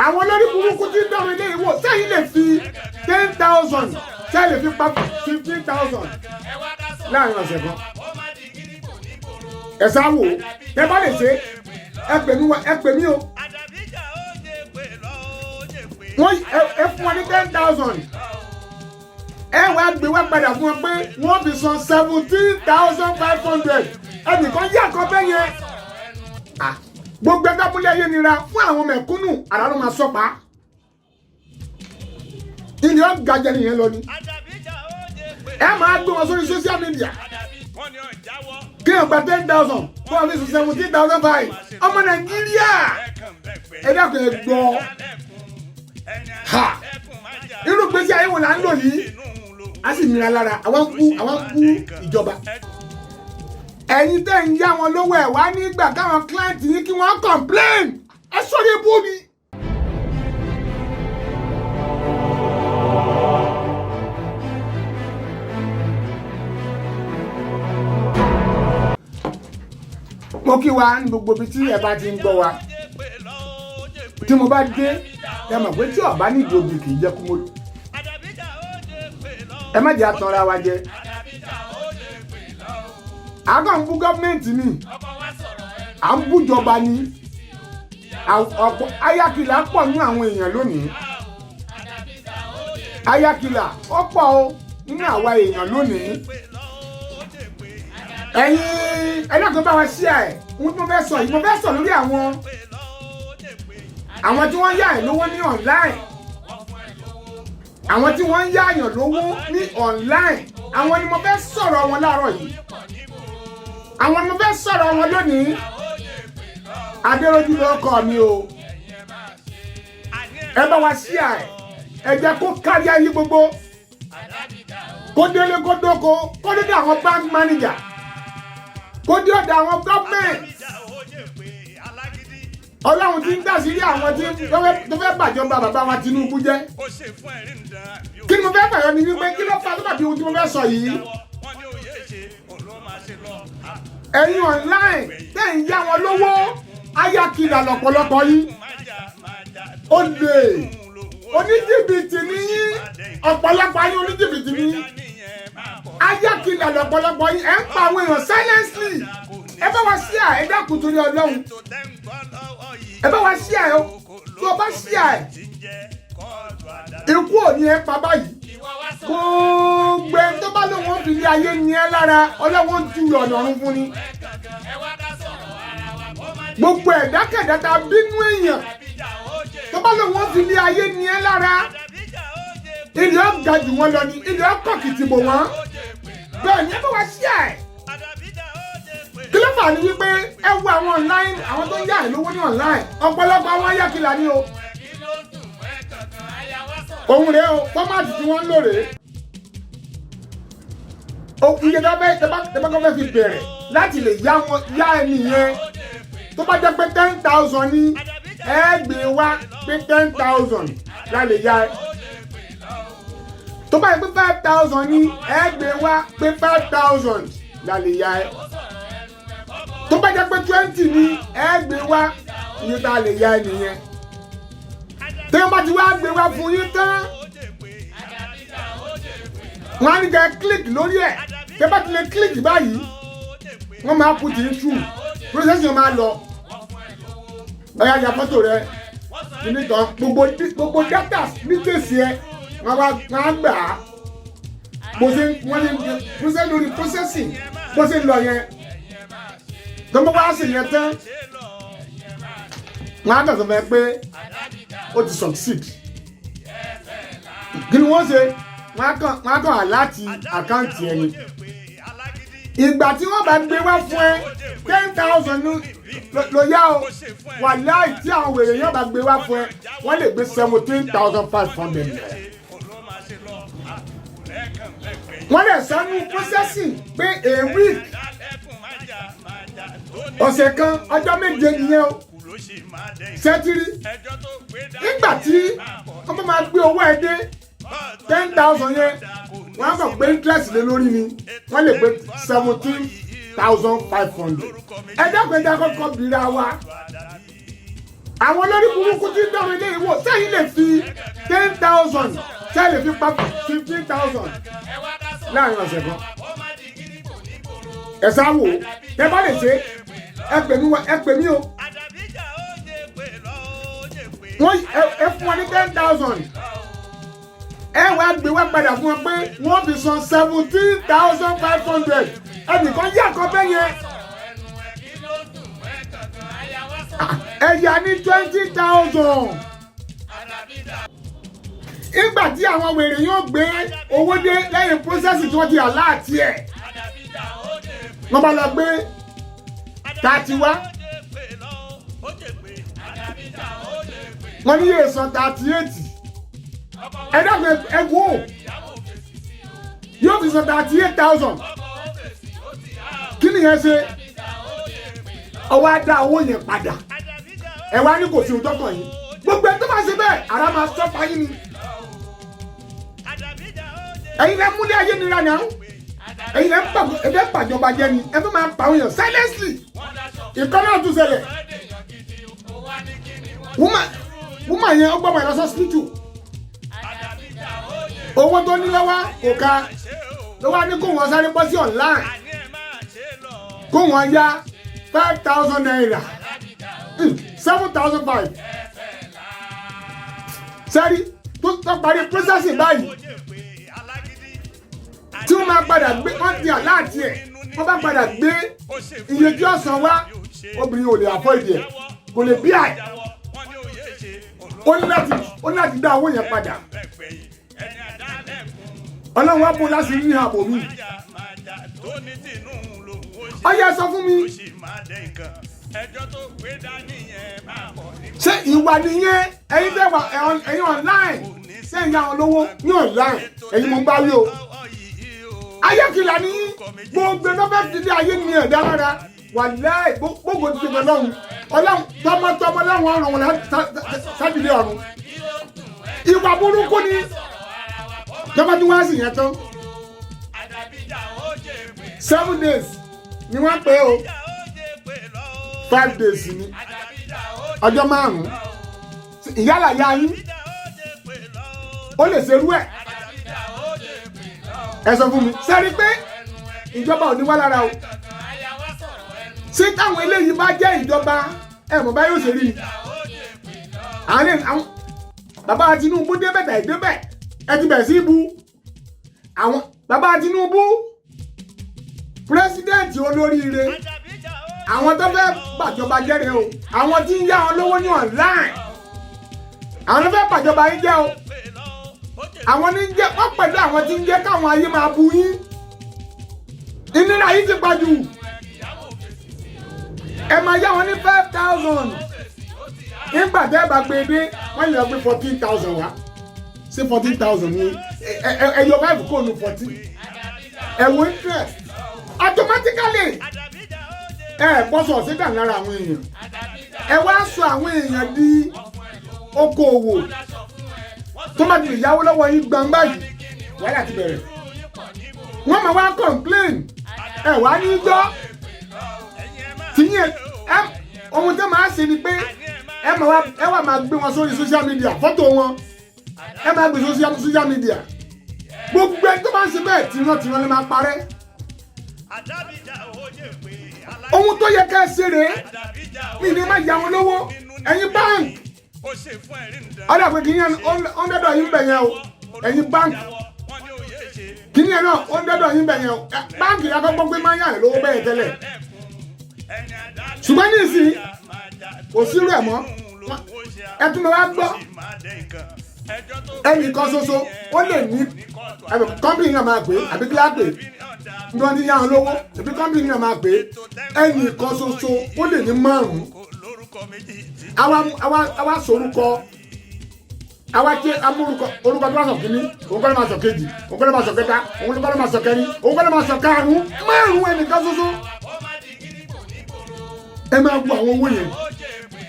àwọn olórí burúkú tí ń dọ̀rọ̀ ilé ìwò sẹ́yìn lè fi 10,000 sẹ́yìn lè fi pa 15,000 láàrin ọ̀sẹ̀ kan. ẹ̀sà wò ẹ bá lè ṣe ẹ pè mí o. wọ́n ẹ fún wọn ní 10,000 ẹ wá gbé wá padà fún wọn pé wọ́n fi san 17,500 ẹnìkan yí àkọ́bẹ́ yẹn. gbogbo ẹgbẹ́ múlẹ̀ ayé nira fún àwọn mẹ̀kúnnù àrà ló máa sọ́pa. ilé ọ̀gá jẹ́ nìyẹn lọ ni. ẹ máa gbé wọn sórí social media. kí ẹ gba 10,000 fún àwọn fífi 17,500 ọmọ Nàìjíríà ẹ dákun ẹ gbọ́. irú gbèsè ayé wọn là ń lò yìí a sì nira lára àwọn kú ìjọba. ẹ̀yin tẹ́ ń yá wọn lówó ẹ̀ wá nígbà káwọn client yín kí wọ́n complain ẹ sọ́dọ̀ ebú mi. mo kí wa ní gbogbo ibi tí ẹ bá ti ń gbọ́ wa tí mo bá dé ẹ mọ̀ pé tí ọ̀bá ní ìdòbí kì í jẹ́ kú mọ́lú ẹ má jẹ́ àtànra wa jẹ. àgọ́ ń bú gọ́ọ̀mẹ̀ntì ni à ń bújọba ni ọ̀pọ̀ ayákìlá pọ̀ nínú àwọn èèyàn lónìí ayákìlá ó pọ̀ o nínú àwa èèyàn lónìí. ẹ̀yin ẹlẹ́kọ̀ọ́ bá wa ṣí ẹ̀ ohun tí mo fẹ́ sọ yìí mo fẹ́ sọ lórí àwọn tí wọ́n yá ẹ̀ lówó ní online àwọn tí wọ́n yá àyàn lówó ní online àwọn ni mo fẹ́ sọ̀rọ̀ wọn láàárọ̀ yìí àwọn ni mo fẹ́ sọ̀rọ̀ wọn lónìí. Adéròjú ló kọ́ mi o ẹ bá wa ṣí ẹ jẹ́ kó kárí ayé gbogbo kó délé kó dóko kó dé àwọn bank manager kó dé ọ̀dọ̀ àwọn gọ́ọ̀mẹ̀ntì ọlọ́run ti ń dásírí àwọn tí tó fẹ́ bàjọba bàbá wa Tinubu jẹ́. Kí ni mo fẹ́ fàyọ ni wípé kí ló fà tó dàbí ohun tí mo fẹ́ sọ yìí. ẹ̀yin online tẹ́ ń yá wọn lówó ayákìlá lọ́pọ̀lọpọ̀ yìí ó lè oníjìbìtì ní yín ọ̀pọ̀lọpọ̀ yín oníjìbìtì ní yín ayákìlá lọ́pọ̀lọpọ̀ yín ẹ̀ ń pa àwọn èèyàn silently ẹ bá wa ṣí ẹ dákun torí Ọlọ́run ẹ bá wa ṣí ẹ o tí o bá ṣí ẹ ikú ò ní ẹ pa báyìí gbogbo ẹ tó bá lóun ó fi ilé ayé ní ẹ lára Ọlọ́run ju ọ̀nà ọ̀run fún ni gbogbo ẹ̀dákẹ̀dá ta bínú èèyàn tó bá lóun ó fi ilé ayé ní ẹ lára ilé ọ̀gá jù wọ́n lọ ní ilé ọkọ̀ kìtìbò wọn bẹ́ẹ̀ ni ẹ bá wa ṣí ẹ. Kí ló fà ní wípé ẹ wo àwọn online àwọn tó ń yá ìlówó ní online ọ̀pọ̀lọpọ̀ àwọn ayákìlá ni o. Òun rèé o fọ́mátì tí wọ́n ń lò rèé. Iye tó bá kọ́ fẹ́ fi bẹ̀rẹ̀ láti lè yá ẹni yẹn tó bá jẹ́ pé 10,000 ní ẹ gbé wá pé 10,000 la lè yá ẹ. Tó bá yẹ pé 5,000 ní ẹ gbé wá pé 5,000 la lè yá ẹ. Tó bá jẹ́ pé 20 ní ẹ gbé wá iye tá a lè yá ẹ nìyẹn. Tí wọ́n bá ti wá gbé wá fún yín tán wọ́n á ní kẹ́ click lórí ẹ̀ tí wọ́n bá ti lè click báyìí wọ́n máa put in through process yẹn máa lọ báyà ya fọ́tò rẹ nìkan gbogbo data details yẹ wọ́n á gbà á wọ́n ní process lórí processing bó ṣe ń lọ yẹn tó ń bọ́ wá sí yẹn tán wọ́n á bẹ̀rẹ̀ fẹ́ pé ó ti succeed kí ni wọ́n ṣe wọ́n á kàn láti àkáǹtì ẹni ìgbà tí wọ́n bá gbé wá fún ẹ 10,000 ló yá o wà láì tí àwọn wèrè yẹn bá gbé wá fún ẹ wọ́n lè gbé 17,500 wọ́n lè sánú processing pé a week ọ̀sẹ̀ kan ọjọ́ méje nìyẹn o ṣẹ́tírí nígbà tí wọ́n bá máa gbé owó ẹ dé 10,000 yẹn wọ́n á kàn gbé interest lé lórí ni wọ́n lè gbé 17,500 ẹjọ́ péjá kọ́kọ́ bìíra wa àwọn olórí burúkú tí ń dọ̀rọ̀ ilé ìwò sẹ́yìn lè fi 10,000 sẹ́yìn lè fi pa 15,000 láàrin ọ̀sẹ̀ kan. ẹ̀sà wò ẹ bá lè ṣe ẹ pè mí o. wọ́n ẹ fún wọn ní 10,000 ẹ wá gbé wá padà fún wọn pé wọ́n fi san 17,500 ẹnìkan yà kọ́ bẹ́ẹ̀ yẹn. ẹ̀yà ní 20,000. Ìgbà tí àwọn wèrè yóò gbé owó dé lẹ́yìn pósẹ́sì tí wọ́n ti àláàtì ẹ̀. Wọ́n bá lọ gbé 30 wá. Wọ́n ní yóò san 38. Ẹ̀dọ́gbẹ̀ ẹ̀wò yóò fi san 38,000. Kí ni yẹn ṣe? Ọwọ́ á dá owó yẹn padà. Ẹ wá ní kò sí ohun tọ́kàn yín. Gbogbo ẹ̀ tó máa ṣe bẹ́ẹ̀ ara máa sọ́pà yín ni. Ẹ̀yin lẹ́ múlẹ̀ ayé nira náà. Ẹ̀yin lẹ́ pàjọba jẹ́ ni. Ẹ tó máa pa òyìn silently. Ìkan náà tún ṣẹlẹ̀. Woman yẹn ó gbọ́mọ̀ ìlọsọ hospital. Owó tó ní lọ́wọ́ kò ká. Ló wá ní kó wọn sáré bọ́ sí online. Kó wọn yá 5,000 naira. 7,500. Sẹ́rí tó parí processing báyìí. Tí wọ́n máa padà gbé wọ́n di àláàtì ẹ̀. Wọ́n bá padà gbé iye tí ọ̀sán wá. Obìnrin ò lè avoid ẹ̀. Kò lè bí àì. Ó ní láti dá owó yẹn padà. Ọlọ́run wá bó láti rí ààbò mi. Ó yẹ sọ fún mi. Ṣé ìwà nìyẹn ẹ̀yin tẹ́ wà ẹ̀yin online ṣé ìyá wọn lówó ní online ẹ̀yin mo bá rí o. Ayékìlá ní gbogbo lọ́fẹ́ fi dé ayé ní ẹ̀dá rárá wà láì gbogbo ti ṣe lọ́run ọlọ́run tọmọtọmọ láwọn ọ̀run wọn sábìlì ọ̀run. Ìwà burúkú ni tọ́mọ tí wọ́n á sì yẹn tán 7 days ni wọ́n pè o 5 days ni ọjọ́ 5 ìyálà ya yín ó lè ṣerú ẹ̀ ẹ sọ fún mi sẹ́rí pé ìjọba ò ní wá lára o ṣé táwọn eléyìí bá jẹ́ ìjọba ẹ̀ mọ̀ bá yóò ṣe rí ni àwọn bàbá Tinubu débẹ̀ tàì débẹ̀ ẹ ti bẹ̀ sí ibu àwọn bàbá Tinubu pírẹsidẹ́ǹtì olóríire àwọn tó fẹ́ gbàjọba jẹ́rẹ̀ o àwọn tí ń yá wọn lówó ní online àwọn tó fẹ́ gbàjọba yín jẹ́ o àwọn ní jẹ́ wọ́n pẹ̀lú àwọn tí ń jẹ́ káwọn ayé máa bu yín ìnira yìí ti pàjù ẹ máa yá wọn ní 5,000 nígbà tẹ́ ẹ bá gbé dé wọ́n lè gbé 14,000 wá sí 14,000 ní ẹyọ 5 kò ní 14 ẹ̀wọ̀n interest automatically bọ́sọ̀ sí dàn lára àwọn èèyàn ẹ wá sọ àwọn èèyàn di okòòwò tó má ti lè yáwó lọ́wọ́ yín gbangba yìí wàhálà ti bẹ̀rẹ̀ wọ́n máa wá complain ẹ wá ní gbọ́ tìyẹn ohun tó máa ṣe ni pé ẹ wá máa gbé wọn sórí social media fọ́tò wọn ẹ máa gbé social media gbogbo ẹ tó bá ń ṣe bẹ́ẹ̀ tìran lè máa parẹ́. Ohun tó yẹ ká ṣe rèé mi ní má yá wọn lówó ẹ̀yin bank ọ̀dà pé kìíní ó ń dẹ́dọ̀ yín bẹ̀ yẹn o ẹ̀yin bank kìíní ẹ̀ náà ó ń dẹ́dọ̀ yín bẹ̀ yẹn o báńkì akọ́gbọ́n pé máa ń yà rẹ̀ lówó bẹ́ẹ̀ tẹ́lẹ̀ ṣùgbọ́n ní ìsìn kò sí rẹ̀ mọ́ ẹ tún lọ wá gbọ́ ẹnìkan ṣoṣo ó lè ní kọ́mpìnì náà máa pè é àbí kílá pè é ní wọ́n ti yá wọn lówó àbí kọ́mpìnì náà máa pè é ẹnìkan ṣoṣo ó lè ní 5 àwa sorúkọ àwa tí amúrúkọ orúkọ tó bá sọ kínní òun kọ́ ló máa sọ kejì òun kọ́ ló máa sọ kẹta òun kọ́ ló máa sọ kẹrin òun kọ́ ló máa sọ karùn-ún 5 ẹnìkan ṣoṣo ẹ máa wo àwọn owó yẹn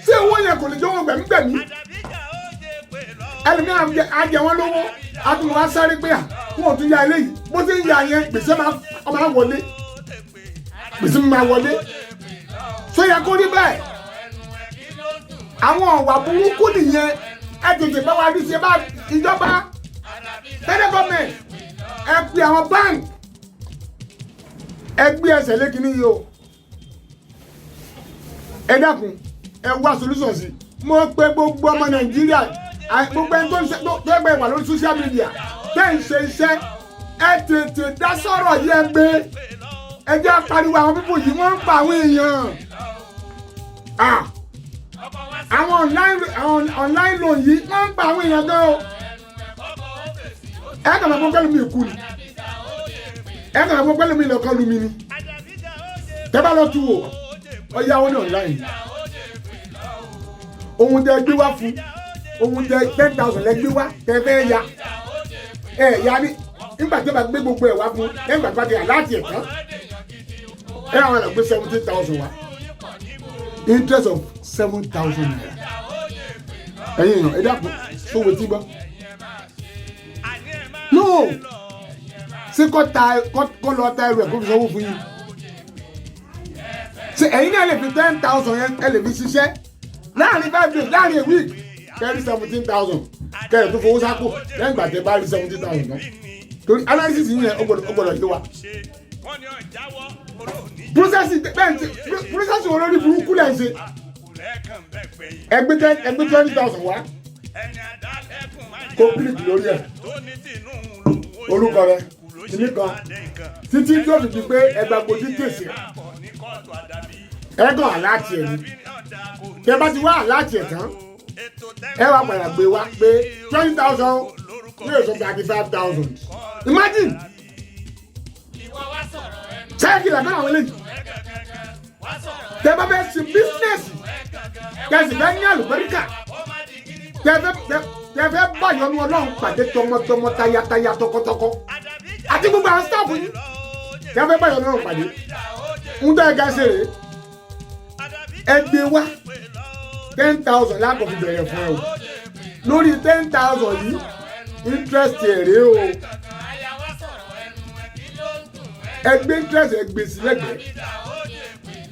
ṣé owó yẹn kò lè jẹ́ wọn gbẹ̀mígbẹ̀mí ẹlòmíràn àjẹ wọn lówó àtúnwò wá sáré pé wọn ò tún ya eléyìí bó ṣe ń ya yẹn gbèsè máa wọlé gbèsè máa wọlé ṣó yẹ kó rí bẹ́ẹ̀ àwọn ọ̀wà burúkú nìyẹn ẹ tètè bá wa rí ṣe bá ìjọba federal government ẹ pe àwọn bank ẹ gbé ẹsẹ̀ lékiní yìí o ẹ dákun ẹ wá solution sí mo pe gbogbo ọmọ Nàìjíríà gbogbo ẹni tó ẹgbẹ́ wà lórí social media tẹ́ ń ṣe iṣẹ́ ẹ tètè dá sọ̀rọ̀ yẹn gbé ẹ jẹ́ pariwo àwọn pípò yìí wọ́n ń pa àwọn èèyàn àwọn online loan yìí wọ́n ń pa àwọn èèyàn gan o ẹ kàn máa gbọ́ pẹ́lú mi kú ni ẹ kàn máa gbọ́ pẹ́lú mi lọ́kọ́ lu mi ni tẹ́ bá lọ tú wò ọ̀yá wọn ní online ohun tẹ́ gbé wá fún ohun tẹ́ 10,000 lẹ gbé wá tẹ́ fẹ́ ya ya ní nígbà tí ó bá gbé gbogbo ẹ̀ wá fún lẹ́yìn ìgbà tí wọ́n ti àláàtì ẹ̀ tán àwọn àlọ́ gbé 17,000 wá interest of 7,000 naira ẹ̀yin èèyàn ẹ dákun sówó tí gbọ́ no ṣé kọ́ lọ ta ẹrù ẹ̀ kó fi sanwó fún yín ṣe ẹ̀yin náà lè fi 10,000 yẹn ẹ lè fi ṣiṣẹ́ láàrin 5 days láàrin a week kẹ́rì 17,000 kẹ́rì tó fowó sápò lẹ́yìn ìgbà tẹ́ bá rí 17,000 náà torí analysis yẹn ó gbọ́dọ̀ yé wa process wo lórí burúkú lẹ́ ń ṣe ẹgbẹ́ 20,000 wá kó kílìkì lórí ẹ̀ orúkọ rẹ̀ kìíní kan títí tó fi di pé ẹgbà gbojú tèsì ẹgàn aláàtì ẹ̀ ni tẹ bá ti wá aláàtì ẹ̀ tán ẹ wá padà gbé wá pé 20,000 yóò sọ 35,000 imagine ṣáàkì làbẹ́ àwọn eléyìí tẹ bá fẹ́ ṣe bísínẹ́sì kẹsì fẹ́ ní àlùbáríkà tẹ fẹ́ báyọ̀ ní Ọlọ́run pàdé tọmọtọmọ tayataya tọkọtọkọ àti gbogbo àwọn sítáàfù yìí tẹ fẹ́ báyọ̀ ní Ọlọ́run pàdé ń tọ́ ẹ̀ka ṣe rèé ẹ gbé wá 10,000 láàbọ̀ fi bẹ̀rẹ̀ fún ẹ o lórí 10,000 yìí interest ẹ̀ rèé o ẹgbẹ́ interest ẹgbẹ́ sí lẹ́gbẹ̀ẹ́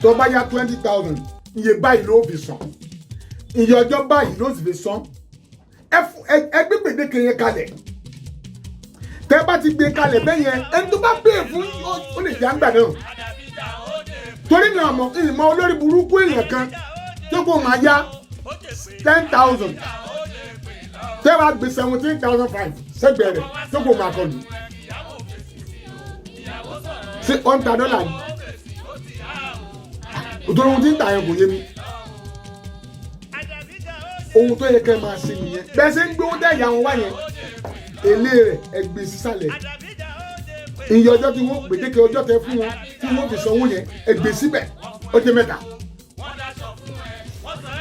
tó bá yá 20,000 iye báyìí ló fi san iye ọjọ́ báyìí ló sì fi san ẹgbẹ́ gbèdéke yẹn kalẹ̀ tẹ́ bá ti gbé kalẹ̀ bẹ́ẹ̀ yẹn ẹni tó bá pè fún ó lè jẹ́ àgbà náà torí mi àmọ́ ìmọ̀ olórí burúkú èèyàn kan tó kó máa yá 10,000 tẹ́ bá gbé 17,500 sẹ́gbẹ̀ẹ́ rẹ̀ tó kó máa kọlù ṣé $100 ni òtòrò ohun tí ń tà yẹn kò yé mi ohun tó yẹ kẹ́ máa ṣe nìyẹn bẹ́ẹ̀ ṣe ń gbé owó dẹ́ ìyá wọn wá yẹn èlé rẹ̀ ẹgbẹ́ sísàlẹ̀ iye ọjọ́ tí wọ́n gbèdéke ọjọ́ tẹ fún wọn tí wọ́n fi sanwó yẹn ẹgbẹ́ síbẹ̀ ó jẹ́ mẹ́ta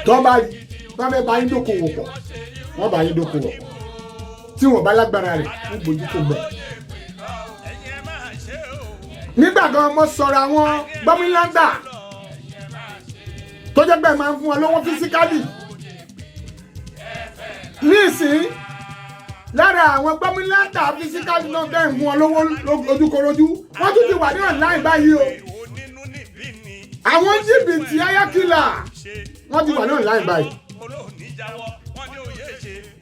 tó bá fẹ́ bá yín dókòwò pọ̀ wọ́n bá yín dókòwò pọ̀ tí wọ́n bá lágbára rẹ̀ wọ́n gbójú tó bẹ̀. nígbà kan mo sọ̀rọ̀ àwọn gbọ́míláńdà tó jẹ́ pé máa ń fún wọn lọ́wọ́ físíkálì nísìnyí lára àwọn gbọ́míláńdà físíkálì náà tẹ́ ń fún wọn lọ́wọ́ ojúkorojú wọ́n tún ti wà ní online báyìí o àwọn jìbìtì ayákìlà wọ́n ti wà ní online báyìí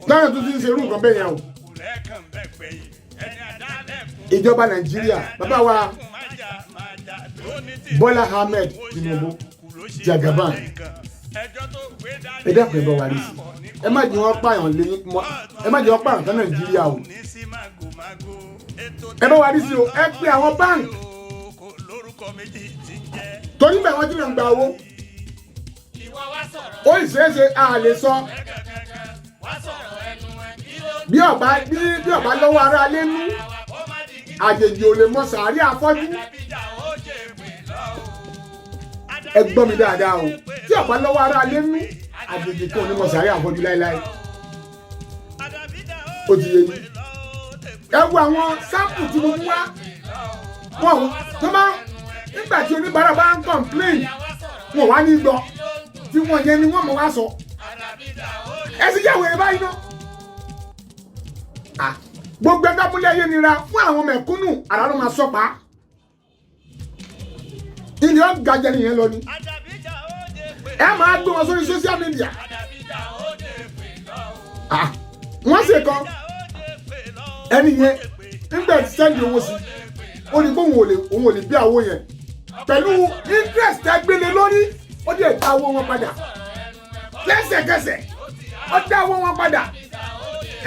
lọ́nà tó ti ń ṣe irú nǹkan bẹ́ẹ̀ yẹn o ìjọba Nàìjíríà bàbá wa Bọ́lá Ahmed Tinubu Jagaban ẹ dẹ́kun ẹ bá wa rí sí ẹ má jẹ́ wọ́n pààyàn lẹ́yìn mọ́ ẹ má jẹ́ wọ́n pààyàn tán Nàìjíríà o ẹ bá wa rí sí o ẹ pe àwọn báńkì torí bẹ́ẹ̀ wọ́n ti rìn gba owó ó ìṣeéṣe a lè sọ bí ọba lọ́wọ́ ara lé mú àjèjì ò lè mọ sàárì afọ́jú ẹ gbọ́ mi dáadáa o tí ọba lọ́wọ́ ara lé mú àjèjì kan ò ní mọ sàárì afọ́jú láéláé ó ti yé yín ẹ wo àwọn sáàpù tí mo mú wá wọn tó máa nígbà tí oníbàárà bá ń complain wọn wá ní gbọ́ tí wọ́n yẹn ni wọ́n mọ̀ wá sọ ẹ sì yàwó ẹ báyìí náà gbogbo ẹgbẹ́ múlẹ̀ ayé nira fún àwọn mẹ̀kúnnù àrà ló máa sọ́pa ilé ọ̀gá jẹ́ nìyẹn lọ ni ẹ máa gbé wọn sórí social media wọ́n ṣe kan ẹni yẹn nígbà tí sẹ́ndì owó sí ó ní pé òun ò lè bí àwọ̀ yẹn pẹ̀lú interest ẹgbẹ́lẹ̀ lórí ó dẹ̀ ta owó wọn padà lẹ́sẹ̀kẹsẹ̀ ó dá owó wọn padà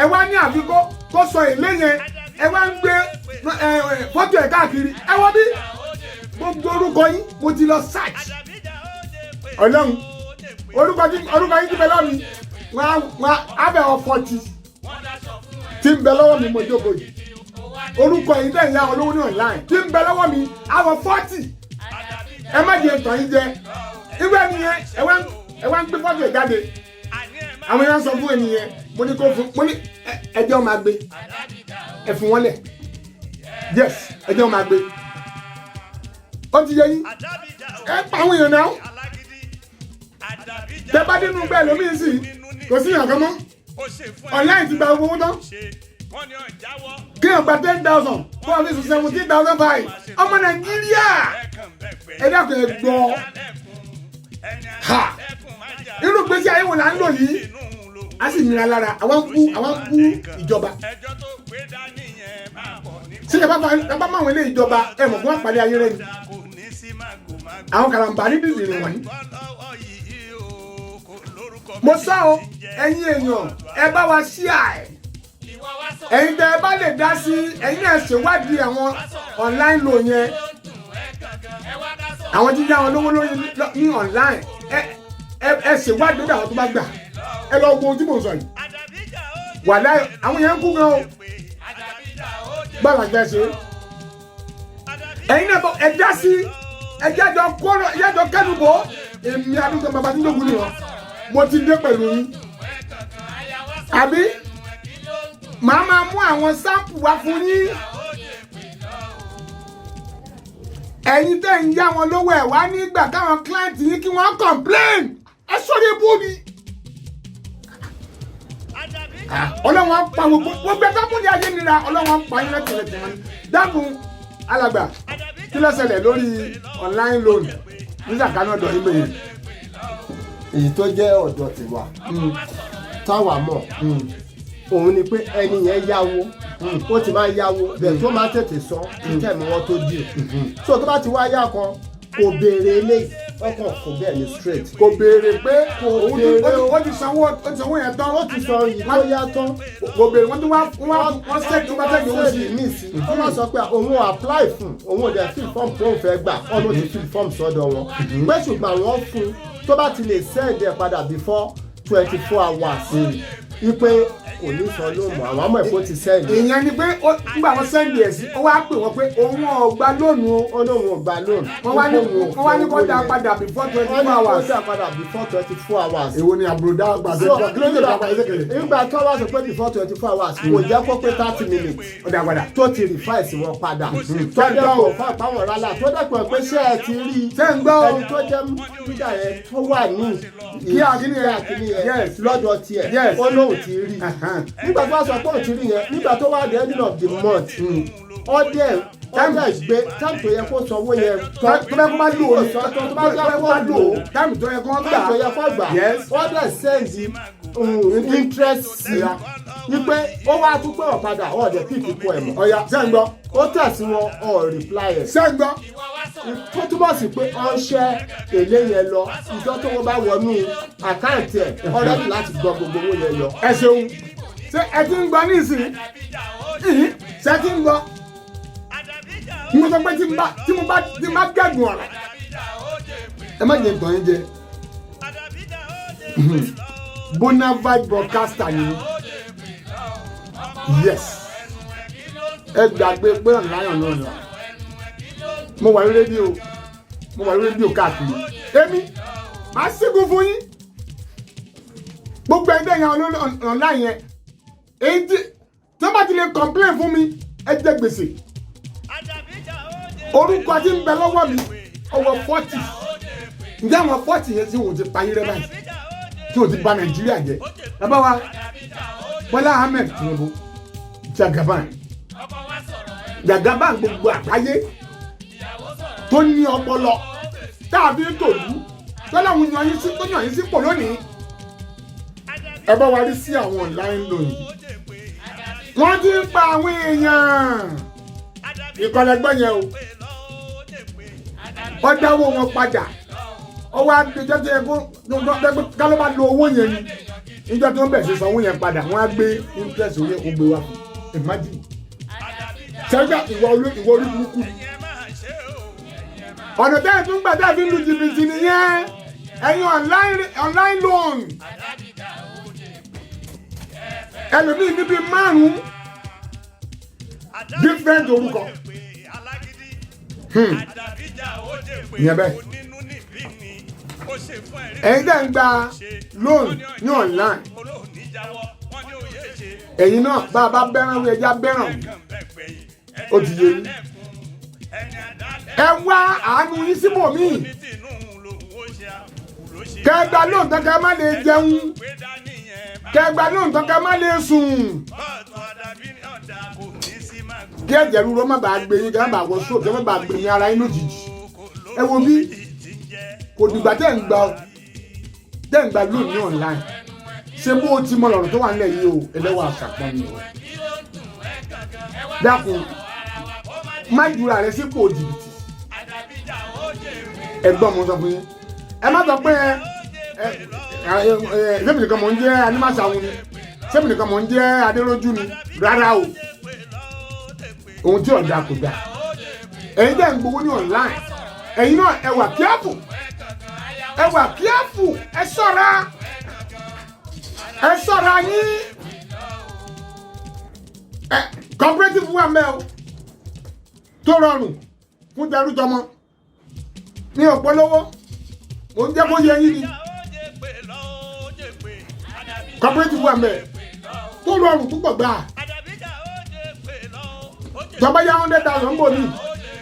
ẹ wá ní àfikọ́ kó sọ èlé yẹn ẹ wá ń gbé fọ́tò ẹ̀ káàkiri ẹ wọ́n bí gbogbo orúkọ yín mo ti lọ search ọlọ́run orúkọ yín ti bẹ lọ́wọ́ mi wọ́n á bẹ̀ ọ 40 tí ń bẹ lọ́wọ́ mi mo jókòó yìí orúkọ yìí dẹ̀ ya olówó ní online tí ń bẹ lọ́wọ́ mi àwọn 40 ẹ má jẹ tàn yín jẹ ìgbà nìyẹn ẹ wá ń gbé fọ́tò ẹ̀ jáde àwọn yẹn sọ fún ènìyàn mo ní kó fún mo ní ẹjọ́ máa gbé ẹ fún wọn lẹ̀ yes ẹjọ́ máa gbé ó ti yẹ yín ẹ pa àwọn èèyàn náà tẹ bá dínú bẹ́ẹ̀ lómi sí kò sí ìyàn kan mọ́ online ti gba owó tán kí n gba 10,000 fún ọ̀fíìsì 17,500 ọmọ Nàìjíríà ẹ dákun ẹ gbọ́ ha irú gbèsè ayé wo là ń lò yìí a sì nira lára àwọn kú ìjọba ṣé ẹ bá máa wọn ilé ìjọba ẹ mọ̀ fún àpàdé ayé rẹ ni àwọn karambà ní bìbìrì wọ̀nyí mo sọ ọ ẹ̀yin èèyàn ẹ bá wa share ẹ̀yin tẹ́ ẹ bá lè dá sí ẹ̀yin náà ṣèwádìí àwọn online loan yẹn àwọn tí yá wọn lówó lórí ní online ẹ ṣèwádìí lórí àwọn tó bá gbà ẹ lọ wo ohun tí mò ń sọ yìí wàláhì àwọn yẹn ń kú gan o gbàgbà ṣe ẹ̀yin náà bọ ẹ dá sí ẹ jájọ kẹnubọ èmi àdúgbò bàbá tí ń dógún nìyẹn mo ti dé pẹ̀lú yín àbí màá máa mú àwọn sáǹpù wá fún yín ẹ̀yin tẹ́ ń yá wọn lówó ẹ̀ wá nígbà káwọn client yín kí wọ́n complain ẹ sọ́dọ̀ ebú mi ọlọ́wọ́n pa gbogbo ẹgbẹ́ múni ayé nira ọlọ́wọ́n pa yín lẹ́tẹ̀lẹ́tẹ̀ wọn dákun alàgbà kí ló ṣẹlẹ̀ lórí online loan nígbà kanáà dọ̀ níbẹ̀ yẹn. èyí tó jẹ́ ọ̀dọ̀ tiwa táwa mọ̀ òun ni pé ẹni yẹn yáwó ó ti máa yáwó bẹ́ẹ̀ tó máa tètè san títẹ̀ mọ́ wọn tó dì so tó bá ti wá yá kan kò béèrè eléyìí ọkàn kò bẹ́ẹ̀ ni straight kò béèrè pé ó ti sanwó yẹn tán ó ti sọ yìí tó yá tán kò béèrè wọ́n tún wọ́n sẹ́ẹ̀kì wọ́n tẹ́lẹ̀ owó sí mí sí ó máa sọ pé òun ò apply fún òun ò dẹ̀ fill form tó ń fẹ́ gbà ọ̀nà ti fill form sọ́dọ̀ wọn pé ṣùgbọ́n àwọn fún tó bá ti lè send ẹ̀ padà before 24 hours ipe kò ní sọ lóòmù àwọn àmọ́ ẹ̀kọ́ ti sẹ́ẹ̀lì. ìyẹn ni pé nígbà wọn sẹ́ẹ̀lì ẹ̀ sí ó wá pè wọ́n pé òun ò gba lóònù ó lóun ò gba lóònù. wọ́n wá ní kó dá padà before 24 hours. wọ́n ní kó dá padà before 24 hours. èwo ni àbúrò gbàgbé kí ló dé dá padà ẹsẹ̀ kẹlẹ̀. nígbà tó wá sọ pé before 24 hours kò jẹ́ kó pé 30 minutes. ó dá padà. tó ti rìfáìsì wọn padà. tó dẹ́ kó fún àpáwọn rálá tó dẹ́ pọ̀ pé ṣé ẹ ti rí ẹni tó jẹ́ mídà yẹn tó wà ní lọ́dọ̀ tiẹ̀ ó lóun ti rí. nígbà tó wá sọ pé òun ti rí yẹn nígbà tó wá the ending of the month ọdẹ gbé táàmù tó yẹ kó sanwó yẹn tó bá kó bá lò ó tó bá lò ó táàmù tó yẹ kó gbà ọdẹ sẹ́ǹdì interest sí i wípé ó wá tún pé ọ̀padà ọ̀dẹ̀ píìkì kọ ẹ̀ mọ́ ọ̀yà sẹ́ǹgbọ́ ó tẹ̀sí wọn ọ̀ reply ẹ̀ sẹ́ǹgbọ́ tó túbọ̀ sí pé ọ ń ṣẹ́ èlé yẹn lọ ìjọ tó wọ́n bá wọnú àkáǹtì ẹ̀ ọ̀rẹ́dì láti gbọ́ gbogbo owó yẹn lọ. ẹ ṣeun ṣé ẹ ti ń gbọ́ nísìnyí ṣé ẹ ti ń gbọ́ mo sọ pé tí mo bá gẹ̀gùn ọ̀rọ̀ ẹ má jẹ nǹkan yín jẹ Bonafide broadcaster ni yes ẹ gbàgbé pé ọ̀nláyọ̀ náà ni mo wà ní rédíò káàkiri èmi màá sígun fún yín gbogbo ẹgbẹ́ yẹn ọ̀nláyọ̀ yẹn èyí tí wọ́n bá ti lè complain fún mi ẹ jẹ gbèsè orúkọ tí ń bẹ lọ́wọ́ mi ọwọ́ 40 ǹjẹ́ àwọn 40 yẹn tí wọ́n ti pa yín rẹ́ báyìí tí wọ́n ti bà Nàìjíríà jẹ́ bàbá wa Bọ́lá Ahmed Tinubu Jagaban gbogbo àgbáyé tó ní ọpọlọ tàbí tòlú tọ́láwọn yàn yín sípò lónìí ẹ bá wa rí sí àwọn online loan wọ́n ti ń pa àwọn èèyàn ìkọlẹ̀gbọ́n yẹn o wọ́n dáwọ́ wọn padà ọwọ́ àdéjọ́ tó yẹ kó kálọ́ bá lo owó yẹn ni níjọ́ tí wọ́n bẹ̀rẹ̀ sí sanwó yẹn padà wọ́n á gbé interest orí ẹ̀ gbé wa imagine sẹ́gbà ìwọ orí burúkú ọ̀nà tẹ́lẹ̀ tó ń gbà tẹ́lẹ̀ fi lu jìbìtì nìyẹn ẹ̀yin online loan ẹlòmíì níbi 5 different orúkọ ìyẹn bẹ́ẹ̀ ẹ̀yin tẹ́ ń gba loan ní online ẹ̀yin náà bá a bá bẹ́ràn wí ẹja bẹ́ràn ó ti yé yín ẹ wá àánú yín síbòmíì kẹgbà lóòótọ́ kẹ má lè jẹun kẹgbà lóòótọ́ kẹ má lè sùn kí ẹ̀jẹ̀ rúró má bàa gbé yín kẹ má bàa wọ sóò kẹ má bàa gbé yín ara yín lójijì ẹ wo bí kò dìgbà tẹ́ ń gba lónìí online ṣé bó ti mọ lọ́rọ̀ tó wà nílẹ̀ yìí o ẹlẹ́wà àṣàpọ̀n ni o dákun má jura rẹ sípò jìbìtì ẹ̀gbọ́n mo sọ fún yín ẹ má sọ pé sẹ́mi nìkan mọ̀ ń jẹ́ animaṣàwọn ni sẹ́mi nìkan mọ̀ ń jẹ́ adéròjú ni rárá o ohun tí ọ̀dà kò dà ẹ̀yin dẹ̀ ń gbowó ní online ẹ̀yin náà ẹ wà kíáfù ẹ ṣọ́ra yín cooperative wà mẹ́ o tó rọrùn fún tẹrú tọmọ ní ọ̀pọ̀lọwọ́ mo ń jẹ́ kó yẹ yín ni cooperative wà mẹ́ tó rọrùn púpọ̀ gbà tọ́ba yá 100,000 bò ní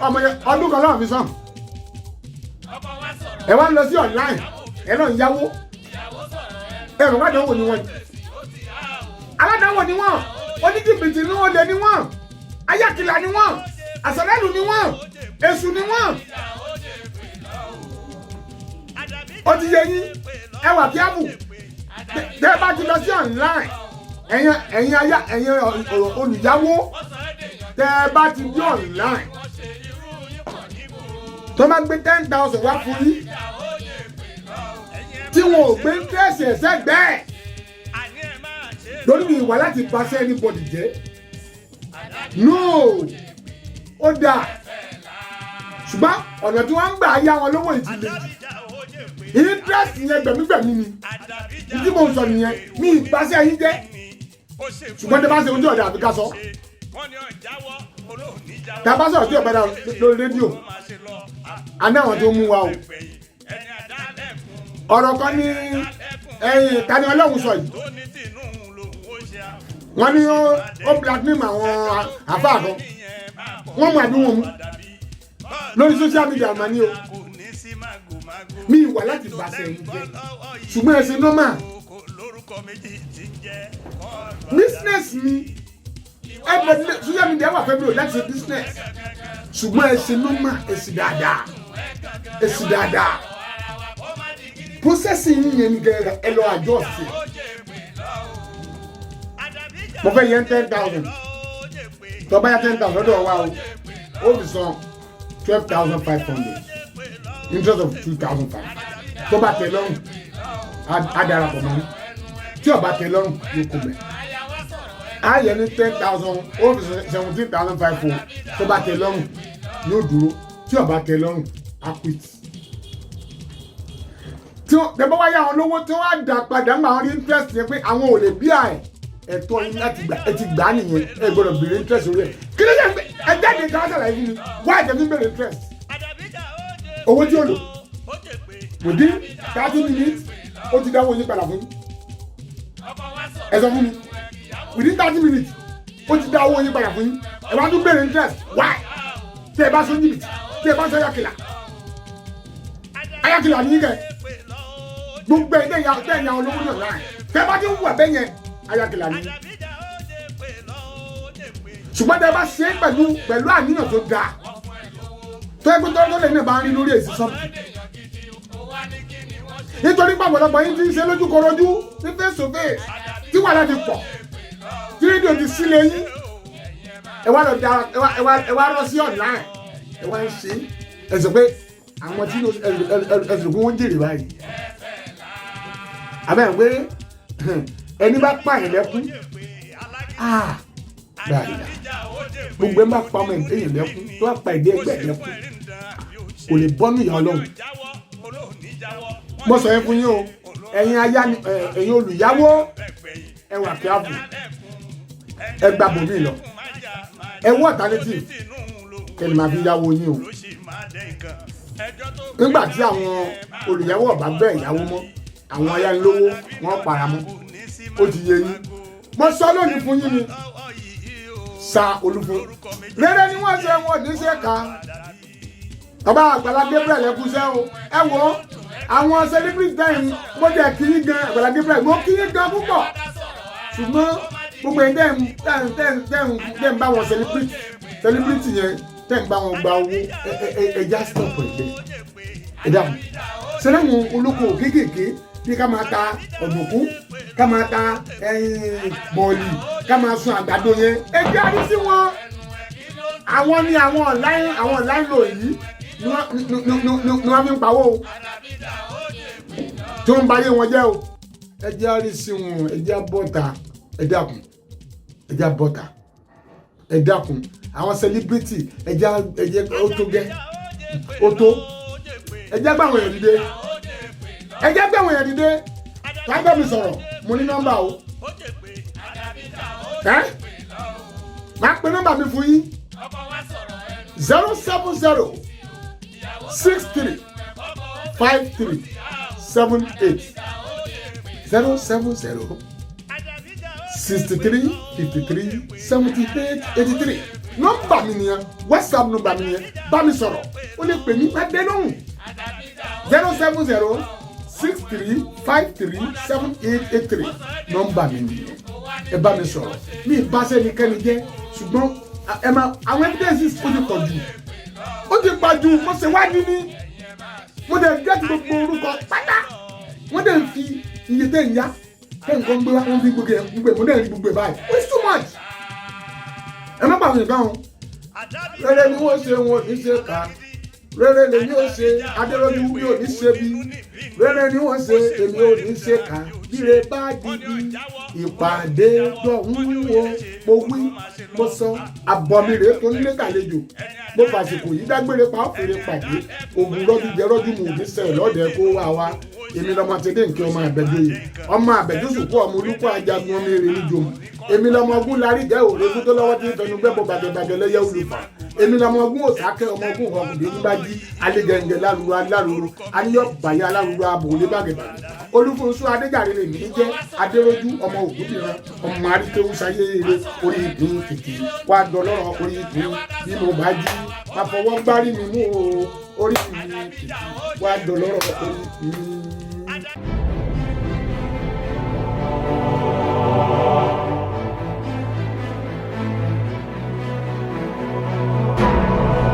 ọmọ yẹn ọdún kan náà fi sàn ẹ wá ń lọ sí online ẹ náà ń yáwó ẹ̀rọ aládàáwò ni wọ́n aládàáwò ni wọ́n oníjìbìtì ni wọ́n lè ní wọ́n ayákìlá ni wọ́n àsọ̀lẹ́lù ni wọ́n èṣù ni wọ́n ó ti yẹ yín ẹ wà kíábù tẹ́ bá ti lọ sí online ẹ̀yin olùyáwó tẹ́ bá ti di online tó máa gbé 10,000 wá fún yín tí wọn ò gbé interest ẹ̀sẹ̀ gbẹ́ẹ̀ lórí ìwà láti pàṣẹ anybody jẹ́ no ó dáa ṣùgbọ́n ọ̀nà tí wọ́n ń gbà yá wọn lówó ìdílé interest yẹn gbẹ̀mígbẹ̀mí ni ìdí mo sọ nìyẹn ní ìpàṣẹ yín jẹ́ ṣùgbọ́n tẹ́ bá ṣe oúnjẹ ọ̀dà àbí ká sọ tá a bá sọ̀rọ̀ tí ọ̀bẹ náà lórí rédíò a ní àwọn tó mú wa o ọ̀rọ̀ kan ní ẹ̀yìn Tani Olohun sọ yìí wọ́n ní ó blackmail àwọn àfáà kan wọ́n mú àbí wọn mú lórí social media mà ní o mi ìwà láti bàṣẹ yìí jẹ ṣùgbọ́n ẹ ṣe normal business mi everybody social media wà fẹ́ mi ò láti ṣe business ṣùgbọ́n ẹ ṣe normal ẹ sì dáadáa processing yìí yẹn ní gẹ́gẹ́ ẹ lọ àjọ sí mo fẹ́ yẹn 10,000 tó bá yá 10,000 lọ́dọ̀ wa o ó fi san 12,500 interest of 2,500 tó bá tẹ́ lọ́rùn á darapọ̀ mọ́ tí ó bá tẹ́ lọ́rùn yóò kó bẹ̀ á yẹ ní 10,000 ó fi 17,500 tó bá tẹ́ lọ́rùn yóò dúró tí ó bá tẹ́ lọ́rùn á quit tí wọ́n bá yá àwọn lówó tí wọ́n á dà padà ń bá wọn rí interest yẹn pé àwọn ò lè bí ẹ̀tọ́ yín láti gbà ẹ ti gbà á nìyẹn ẹ gbọ́dọ̀ béèrè interest orí ẹ̀ kí ló yẹ ẹ jáde ká ṣàlàyé fún mi wá ẹ̀jẹ̀ fi béèrè interest owó tí ó lò within 30 minutes ó ti dáwọ́ yín padà fún yín ẹ sọ fún mi within 30 minutes ó ti dáwọ́ yín padà fún yín ẹ wá tún béèrè interest why tí ẹ bá sọ jìbìtì tí ẹ bá sọ ayákìlá ní kẹ gbogbo ẹ̀ tẹ̀yà olówó náà láì tẹ́ bá ti ń wà bẹ́yẹn ayákìlá ní ṣùgbọ́n tẹ́ bá ṣe é pẹ̀lú àníyàn tó dáa tó ẹgbẹ́ tó lè ní bá ń rí lórí èsì sọ́ọ̀tì nítorí pàpọ̀lọpọ̀ yín ti ń ṣe lójúkorojú ní face to face tí wàhálà ti pọ̀ tí rédíò ti sílẹ̀ yín ẹ wá lọ sí online ẹ wá ń ṣe ẹ sọ pé àwọn tí ẹsùn kún wọ́n jèrè báyìí àbẹ̀ pé ẹni bá pààyàn lẹ́kún báyìí gbogbo ẹ bá pa ọmọ èèyàn lẹ́kún tó bá pa ìdí ẹgbẹ́ lẹ́kún kò lè bọ́nú ìyá ọlọ́run mo sọ yẹn fún yín o ẹ̀yin olùyàwó ẹ wà kíáfù ẹ gba bòmí lọ ẹ wọ alternative kẹ́ni máa fi yáwó yín o nígbà tí àwọn olùyàwó ọba bẹ́ẹ̀ yáwó mọ́ àwọn ayánilówó wọ́n para mọ́ ó ti yé yín mo sọ lónìí fún yín ni sa olúfún rere ni wọ́n ṣe wọn ní ṣe ká bàbá Àgbàlá Gabriel ẹkúṣẹ́ o ẹ wo àwọn celebrity time mo jẹ́ kiri gan Àgbàlá Gabriel mo kiri gan púpọ̀ ṣùgbọ́n gbogbo ẹ̀ tẹ́ ń bá wọn celebrity yẹn tẹ́ ń bá wọn gba owó ẹja stop ẹ̀ dàbọ̀ sẹ́lẹ̀ wọn olóko kéékèèké bí ká máa ta ọ̀dùnkún ká máa ta bọ̀ọ̀lì ká máa sun àgbàdo yẹn ẹja rí sí wọn àwọn ni àwọn online lò yìí ni wọ́n fi ń pawó o tí wọ́n ń bayé wọn jẹ́ o ẹja rí sí wọn ẹja bọ́ta ẹ dákun àwọn celebrity ẹja ó tó gẹ́ ó tó ẹja gbàwọn èèyàn dìde kágbẹ́ mi sọ̀rọ̀ mo ní nọ́mbà o máa pe nọ́mbà mi fún yín 070 63 53 78 070 63 53 78 83 nọ́mbà mi nìyẹn WhatsApp nọ́mbà mi nìyẹn bá mi sọ̀rọ̀ ó lè pè mí má dé lóhùn 070 63 53 78 83 nọ́mbà mi nìyẹn ẹ bá mi sọ̀rọ̀ mi ìbáṣẹ́ nìkẹ́ni jẹ́ ṣùgbọ́n ẹ máa àwọn evidences ó ti pọ̀ jù mo ṣe wádìí ní mo dẹ̀ gẹ́tì gbogbo orúkọ pátá wọ́n dẹ̀ ń fi iye tẹ̀ ń yá tẹ̀ ń kọ́ ń gbé wá wọ́n fi gbogbo ẹ̀ mo dẹ̀ ń rí gbogbo ẹ̀ báyìí it's too much ẹ má pàwọn ìgbà wọn rere ni wọ́n ṣe wọn ò ní ṣe ká rere lèmi ò ṣe adéròjú mi ò ní ṣe bí rere ni wọ́n ṣe èmi ò ní ṣe ká bíre bá dìbí ìpàdé dọ̀hún wo mo wí mo sọ àbọ̀mìrè tó nílé kàlejò mo fàṣìkò yìí dágbére pa òfèrè pàdé ògùn rọ́bì jẹ́ rọ́bì mò ní sẹ́ẹ̀ lọ́dẹ̀ kó wá wá èmi lọ́mọ tẹ́lẹ̀ nkẹ́ ọmọ àbẹ̀jọ́yè ọmọ àbẹ̀jọ́sùkú ọmọ olùkọ́ ajagun ọmọ èrè níjòmù èmi lọ́mọ ọgún larí jẹ́ òrèkú tó lọ́wọ́ tí ń fẹnu gbẹ́bọ̀ bàgẹ́bàgẹ́ lẹ́yẹ olùfà èmi lọ́mọ ọgún òsàkẹ́ ọmọ ọgún ọkùnrin ní bá jí alẹ́gẹ̀ǹgẹ̀ lárúurú alárúurú aníyọ̀ bàyẹ̀ alárúurú abòlé bàgẹ́bàgẹ́ olúfúnṣú adéjàre lè mí jẹ́ adéròjú ọmọ ògúnbìnrin ọmọ aríkéwú sáyé eré orí ìpín tètè wá dọlọ́rọ̀ orí ìpín bí mo bá jí máa fọwọ́ gbárí mi mú o orí ìpín tètè wá dọlọ́rọ̀ orí ìpín.